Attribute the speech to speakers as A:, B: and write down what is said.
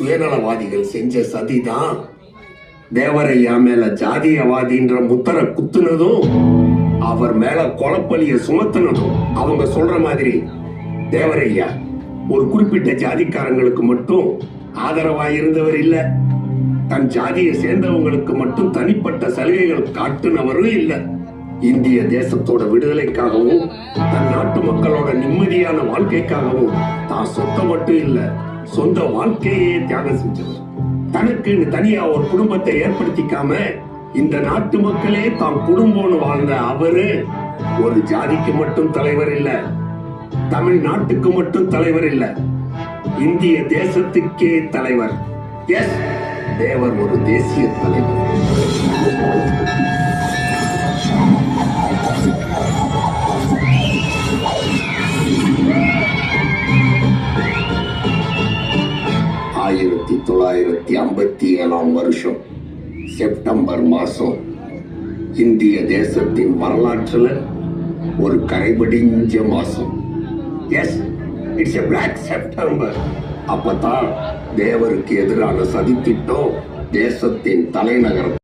A: சுயநலவாதிகள் செஞ்ச சதிதான் தேவரையா மேல ஜாதியவாதின்ற முத்திர குத்துனதும் அவர் மேல கொலப்பலிய சுமத்துனதும். அவங்க சொல்ற மாதிரி தேவரையா ஒரு குறிப்பிட்ட ஜாதிக்காரங்களுக்கு மட்டும் ஆதரவா இருந்தவர் இல்ல, தன் ஜாதியை சேர்ந்தவங்களுக்கு மட்டும் தனிப்பட்ட சலுகைகள் காட்டுனவரும் இல்ல. இந்திய தேசத்தோட விடுதலைக்காகவும் தன் நாட்டு மக்களோட நிம்மதியான வாழ்க்கைக்காகவும் தான் சொத்த மட்டும் இல்ல, சொந்த வாழ்க்கையே தியாகம் செஞ்சவர். தனக்கு தனியா ஒரு குடும்பத்தை ஏற்படுத்திக்காம இந்த நாட்டு மக்களே தான் குடும்பம்னு வாழ்ந்த அவரு ஒரு ஜாதிக்கு மட்டும் தலைவர் இல்ல, தமிழ்நாட்டுக்கு மட்டும் தலைவர் இல்ல, இந்திய தேசத்துக்கே தலைவர். எஸ், தேவர் ஒரு தேசிய தலைவர். ஆயிரத்தி 1957 வருஷம் செப்டம்பர் மாசம் இந்திய தேசத்தின் வரலாற்றுல ஒரு கரைபடிஞ்ச மாசம். Yes, it's a black September. அப்பதான் தேவருக்கு எதிரான சதித்திட்டம் தேசத்தின் தலைநகரம்